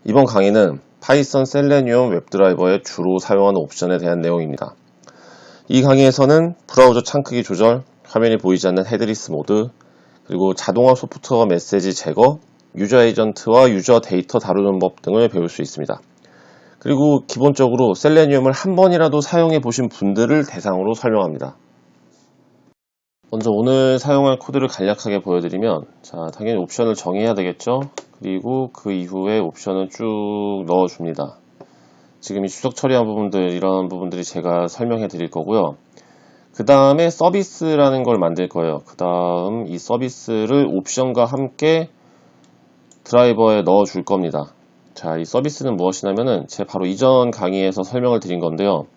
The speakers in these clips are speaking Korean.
이번 강의는 파이썬 셀레니움 웹드라이버에 주로 사용하는 옵션에 대한 내용입니다. 이 강의에서는 브라우저 창크기 조절, 화면이 보이지 않는 헤드리스 모드, 그리고 자동화 소프트웨어 메시지 제거, 유저 에이전트와 유저 데이터 다루는 법 등을 배울 수 있습니다. 그리고 기본적으로 셀레니움을 한 번이라도 사용해 보신 분들을 대상으로 설명합니다. 먼저 오늘 사용할 코드를 간략하게 보여드리면, 당연히 옵션을 정의해야 되겠죠. 그리고 그 이후에 옵션을 쭉 넣어줍니다. 지금 이 추적 처리한 부분들, 이런 부분들이 제가 설명해 드릴 거고요. 그 다음에 서비스라는 걸 만들 거예요. 그 다음 이 서비스를 옵션과 함께 드라이버에 넣어 줄 겁니다. 이 서비스는 무엇이냐면은 제 바로 이전 강의에서 설명을 드린 건데요.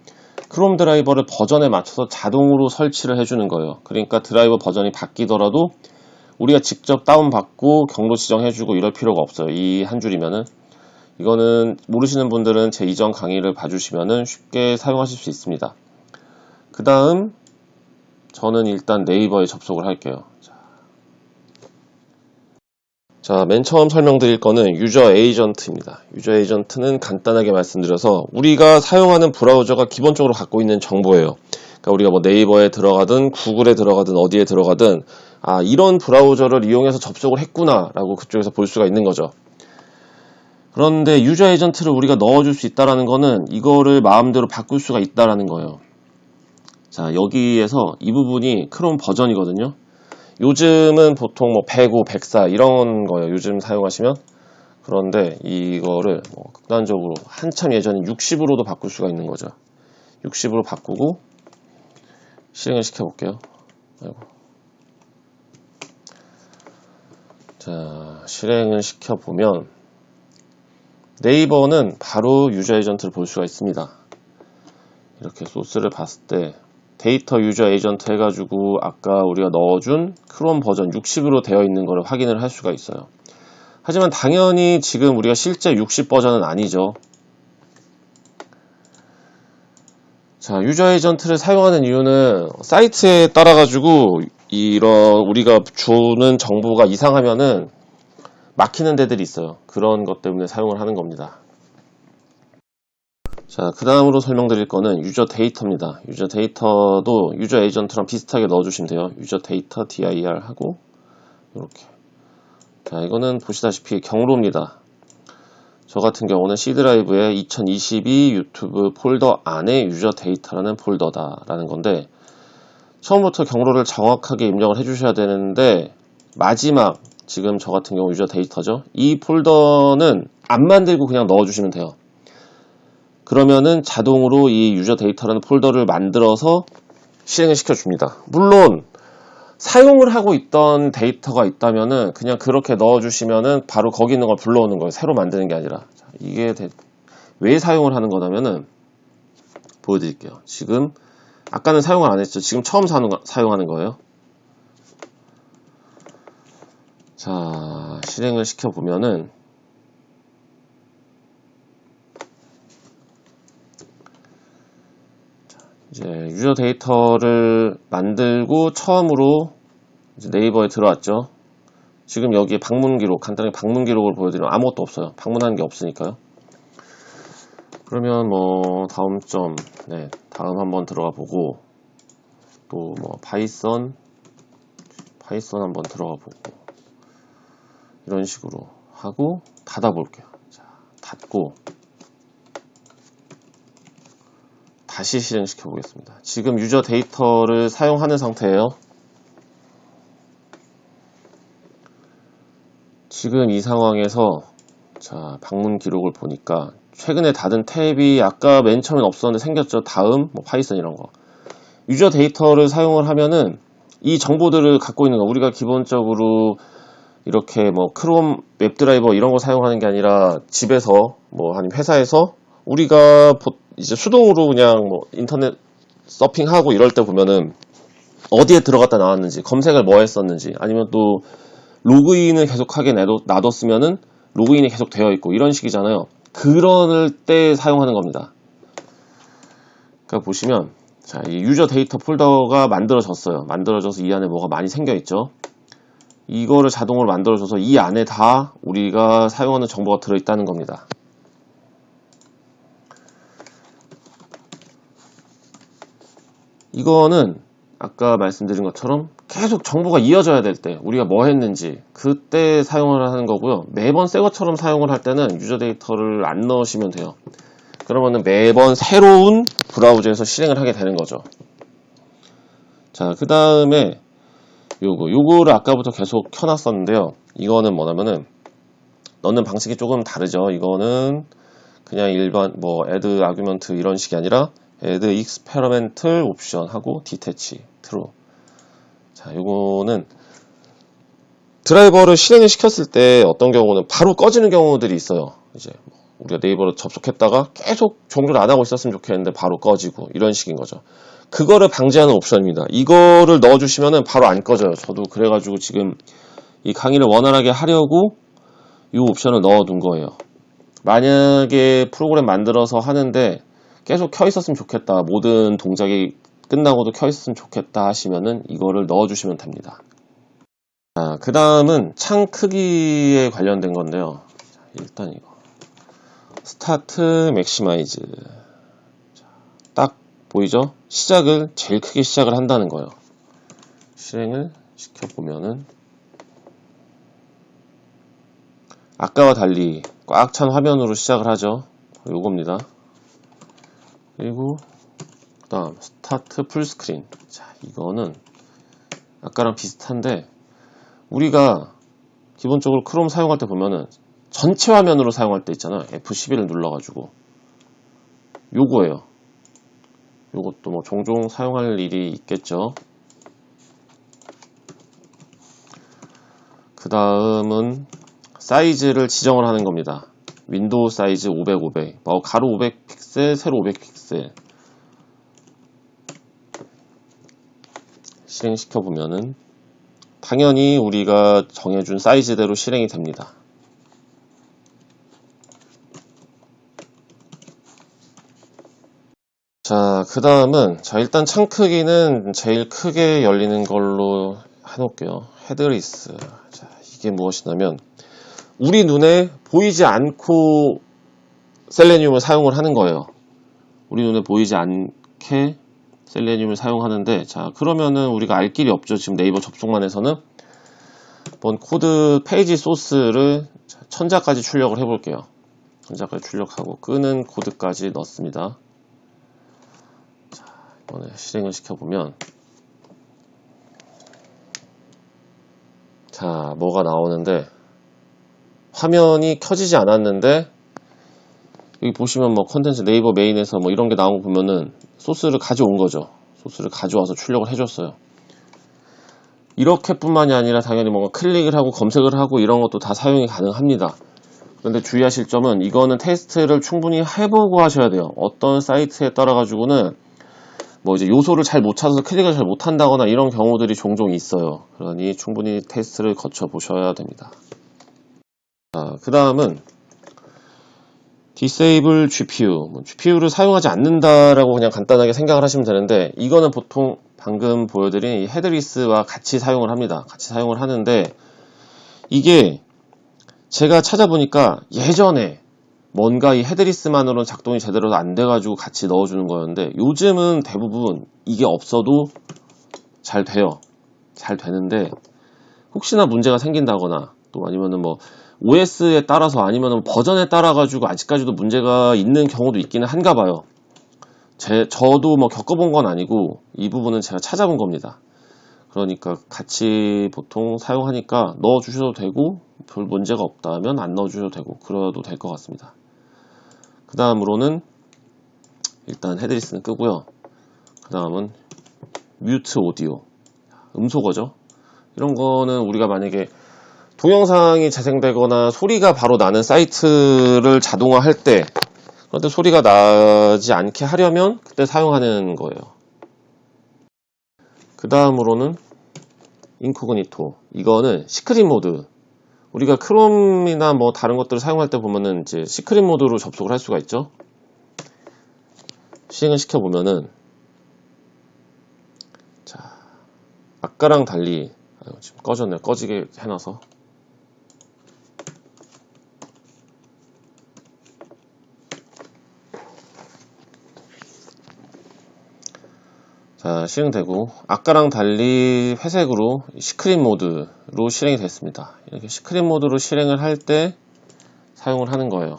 크롬 드라이버를 버전에 맞춰서 자동으로 설치를 해주는 거예요. 그러니까 드라이버 버전이 바뀌더라도 우리가 직접 다운받고 경로 지정해주고 이럴 필요가 없어요. 이 한 줄이면은. 이거는 모르시는 분들은 제 이전 강의를 봐주시면은 쉽게 사용하실 수 있습니다. 그 다음 저는 일단 네이버에 접속을 할게요. 맨 처음 설명드릴 거는 유저 에이전트입니다. 유저 에이전트는 간단하게 말씀드려서 우리가 사용하는 브라우저가 기본적으로 갖고 있는 정보예요. 그러니까 우리가 뭐 네이버에 들어가든 구글에 들어가든 어디에 들어가든 이런 브라우저를 이용해서 접속을 했구나 라고 그쪽에서 볼 수가 있는 거죠. 그런데 유저 에이전트를 우리가 넣어줄 수 있다는 거는 이거를 마음대로 바꿀 수가 있다는 거예요. 여기에서 이 부분이 크롬 버전이거든요. 요즘은 보통 105, 104 이런 거예요. 요즘 사용하시면. 그런데 이거를 극단적으로 한참 예전에 60으로도 바꿀 수가 있는 거죠. 60으로 바꾸고 실행을 시켜 볼게요. 실행을 시켜 보면 네이버는 바로 유저 에이전트를 볼 수가 있습니다. 이렇게 소스를 봤을 때 데이터 유저 에이전트 해가지고 아까 우리가 넣어준 크롬 버전 60으로 되어 있는 것을 확인을 할 수가 있어요. 하지만 당연히 지금 우리가 실제 60 버전은 아니죠. 유저 에이전트를 사용하는 이유는 사이트에 따라가지고 이런 우리가 주는 정보가 이상하면은 막히는 데들이 있어요. 그런 것 때문에 사용을 하는 겁니다. 그 다음으로 설명드릴 거는 유저 데이터입니다. 유저 데이터도 유저 에이전트랑 비슷하게 넣어주시면 돼요. 유저 데이터 dir 하고 이렇게. 이거는 보시다시피 경로입니다. 저 같은 경우는 C 드라이브에 2022 유튜브 폴더 안에 유저 데이터라는 폴더다라는 건데 처음부터 경로를 정확하게 입력을 해주셔야 되는데 마지막 지금 저 같은 경우 유저 데이터죠. 이 폴더는 안 만들고 그냥 넣어주시면 돼요. 그러면은 자동으로 이 유저 데이터라는 폴더를 만들어서 실행을 시켜줍니다. 물론 사용을 하고 있던 데이터가 있다면은 그냥 그렇게 넣어주시면은 바로 거기 있는 걸 불러오는 거예요. 새로 만드는 게 아니라. 이게 왜 사용을 하는 거냐면은 보여드릴게요. 지금 아까는 사용을 안 했죠. 지금 처음 사용하는 거예요. 실행을 시켜보면은 이제 유저 데이터를 만들고 처음으로 이제 네이버에 들어왔죠. 지금 여기에 방문 기록, 간단하게 방문 기록을 보여드리면 아무것도 없어요. 방문하는 게 없으니까요. 그러면 다음 다음 한번 들어가 보고 또 파이썬 한번 들어가 보고 이런 식으로 하고 닫아 볼게요. 닫고 다시 실행시켜 보겠습니다. 지금 유저 데이터를 사용하는 상태예요. 지금 이 상황에서 방문 기록을 보니까 최근에 닫은 탭이 아까 맨 처음엔 없었는데 생겼죠. 다음 파이썬 이런 거. 유저 데이터를 사용을 하면은 이 정보들을 갖고 있는 거 우리가 기본적으로 이렇게 크롬 웹드라이버 이런 거 사용하는 게 아니라 집에서 아니면 회사에서 우리가 이제 수동으로 그냥 인터넷 서핑하고 이럴 때 보면은 어디에 들어갔다 나왔는지 검색을 뭐 했었는지 아니면 또 로그인을 계속하게 놔뒀으면은 로그인이 계속 되어 있고 이런 식이잖아요. 그럴 때 사용하는 겁니다. 그러니까 보시면 이 유저 데이터 폴더가 만들어졌어요. 만들어져서 이 안에 뭐가 많이 생겨 있죠. 이거를 자동으로 만들어줘서 이 안에 다 우리가 사용하는 정보가 들어있다는 겁니다. 이거는 아까 말씀드린 것처럼 계속 정보가 이어져야 될 때 우리가 뭐 했는지 그때 사용을 하는 거고요. 매번 새 것처럼 사용을 할 때는 유저 데이터를 안 넣으시면 돼요. 그러면은 매번 새로운 브라우저에서 실행을 하게 되는 거죠. 자, 그 다음에 요거를 아까부터 계속 켜놨었는데요. 이거는 뭐냐면은 넣는 방식이 조금 다르죠. 이거는 그냥 일반 뭐 add argument 이런 식이 아니라 add experimental option 하고 detach true. 자, 요거는 드라이버를 실행을 시켰을 때 어떤 경우는 바로 꺼지는 경우들이 있어요. 이제 우리가 네이버로 접속했다가 계속 종료를 안 하고 있었으면 좋겠는데 바로 꺼지고 이런 식인 거죠. 그거를 방지하는 옵션입니다. 이거를 넣어주시면은 바로 안 꺼져요. 저도 그래가지고 지금 이 강의를 원활하게 하려고 이 옵션을 넣어둔 거예요. 만약에 프로그램 만들어서 하는데 계속 켜 있었으면 좋겠다. 모든 동작이 끝나고도 켜 있었으면 좋겠다 하시면은 이거를 넣어주시면 됩니다. 자, 그 다음은 창 크기에 관련된 건데요. 자, 일단 이거 스타트 맥시마이즈 딱 보이죠? 시작을 제일 크게 시작을 한다는 거예요. 실행을 시켜보면은 아까와 달리 꽉 찬 화면으로 시작을 하죠. 요겁니다. 그리고 그 다음 스타트 풀스크린. 자, 이거는 아까랑 비슷한데 우리가 기본적으로 크롬 사용할 때 보면은 전체 화면으로 사용할 때 있잖아요. F11을 눌러가지고 요거예요. 요것도 뭐 종종 사용할 일이 있겠죠. 그 다음은 사이즈를 지정을 하는 겁니다. 윈도우 사이즈 500, 500, 가로 500픽셀, 세로 500픽셀 실행시켜보면은 당연히 우리가 정해준 사이즈대로 실행이 됩니다. 자, 그 다음은 일단 창 크기는 제일 크게 열리는 걸로 해놓을게요. 헤드리스. 자, 이게 무엇이냐면 우리 눈에 보이지 않고 셀레니움을 사용을 하는 거예요. 우리 눈에 보이지 않게 셀레니움을 사용하는데, 자, 그러면은 우리가 알 길이 없죠. 지금 네이버 접속만 해서는. 한번 코드 페이지 소스를 천자까지 출력을 해볼게요. 천자까지 출력하고 끄는 코드까지 넣습니다. 자, 이번에 실행을 시켜보면, 자, 뭐가 나오는데, 화면이 켜지지 않았는데, 여기 보시면 뭐 컨텐츠 네이버 메인에서 뭐 이런 게 나온 거 보면은 소스를 가져온 거죠. 소스를 가져와서 출력을 해줬어요. 이렇게뿐만이 아니라 당연히 뭔가 클릭을 하고 검색을 하고 이런 것도 다 사용이 가능합니다. 그런데 주의하실 점은 이거는 테스트를 충분히 해보고 하셔야 돼요. 어떤 사이트에 따라 가지고는 뭐 이제 요소를 잘 못 찾아서 클릭을 잘 못한다거나 이런 경우들이 종종 있어요. 그러니 충분히 테스트를 거쳐 보셔야 됩니다. 자, 그 다음은 disable GPU, GPU를 사용하지 않는다라고 그냥 간단하게 생각을 하시면 되는데 이거는 보통 방금 보여드린 이 헤드리스와 같이 사용을 합니다. 같이 사용을 하는데 이게 제가 찾아보니까 예전에 뭔가 이 헤드리스만으로는 작동이 제대로 안 돼가지고 같이 넣어주는 거였는데 요즘은 대부분 이게 없어도 잘 돼요. 잘 되는데 혹시나 문제가 생긴다거나 또 아니면은 뭐 OS에 따라서 아니면 버전에 따라 가지고 아직까지도 문제가 있는 경우도 있기는 한가 봐요. 저도 뭐 겪어본 건 아니고 이 부분은 제가 찾아본 겁니다. 그러니까 같이 보통 사용하니까 넣어주셔도 되고 별 문제가 없다면 안 넣어주셔도 되고 그래도 될 것 같습니다. 그 다음으로는 일단 헤드리스는 끄고요. 그 다음은 뮤트 오디오 음소거죠. 이런 거는 우리가 만약에 동영상이 재생되거나 소리가 바로 나는 사이트를 자동화할 때 그런데 소리가 나지 않게 하려면 그때 사용하는 거예요. 그 다음으로는 인코그니토. 이거는 시크릿 모드. 우리가 크롬이나 뭐 다른 것들을 사용할 때 보면은 이제 시크릿 모드로 접속을 할 수가 있죠. 실행을 시켜보면은 자, 아까랑 달리 지금 꺼졌네요. 꺼지게 해놔서 자, 실행되고 아까랑 달리 회색으로 시크릿 모드로 실행이 됐습니다. 이렇게 시크릿 모드로 실행을 할 때 사용을 하는 거예요.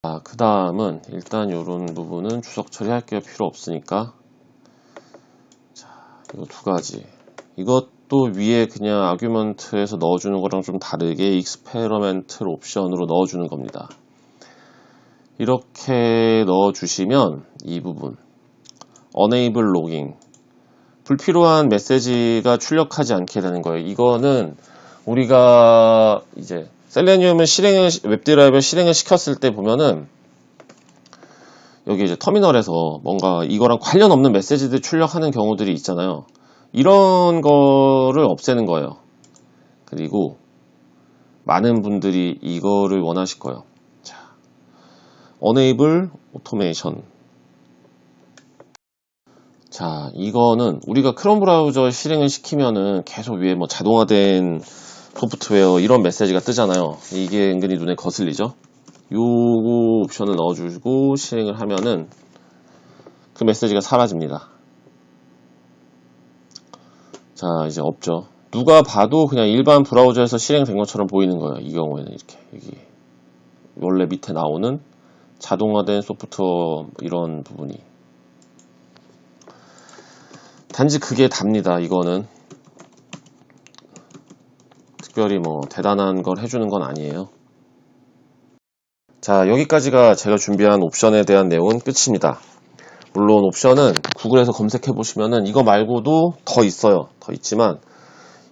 자, 그 다음은 일단 이런 부분은 주석 처리할 게 필요 없으니까, 자, 이거 두 가지. 이것도 위에 그냥 아규먼트에서 넣어주는 거랑 좀 다르게 익스페리먼트 옵션으로 넣어주는 겁니다. 이렇게 넣어주시면 이 부분 Enable Logging, 불필요한 메시지가 출력하지 않게 되는 거예요. 이거는 우리가 이제 셀레니움을 웹드라이브를 실행을 시켰을 때 보면은 여기 이제 터미널에서 뭔가 이거랑 관련 없는 메시지들 출력하는 경우들이 있잖아요. 이런 거를 없애는 거예요. 그리고 많은 분들이 이거를 원하실 거예요. 자, Enable Automation. 자, 이거는 우리가 크롬 브라우저 실행을 시키면은 계속 위에 뭐 자동화된 소프트웨어 이런 메시지가 뜨잖아요. 이게 은근히 눈에 거슬리죠. 요거 옵션을 넣어주고 실행을 하면은 그 메시지가 사라집니다. 자, 이제 없죠. 누가 봐도 그냥 일반 브라우저에서 실행된 것처럼 보이는 거예요. 이 경우에는 이렇게 여기 원래 밑에 나오는 자동화된 소프트웨어 이런 부분이. 단지 그게 답니다. 이거는 특별히 뭐 대단한 걸 해주는 건 아니에요. 자, 여기까지가 제가 준비한 옵션에 대한 내용은 끝입니다. 물론 옵션은 구글에서 검색해 보시면은 이거 말고도 더 있어요. 더 있지만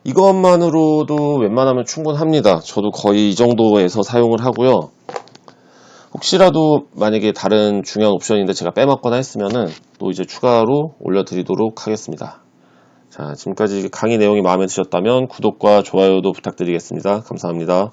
이것만으로도 웬만하면 충분합니다. 저도 거의 이 정도에서 사용을 하고요. 혹시라도 만약에 다른 중요한 옵션인데 제가 빼먹거나 했으면은 또 이제 추가로 올려드리도록 하겠습니다. 자, 지금까지 강의 내용이 마음에 드셨다면 구독과 좋아요도 부탁드리겠습니다. 감사합니다.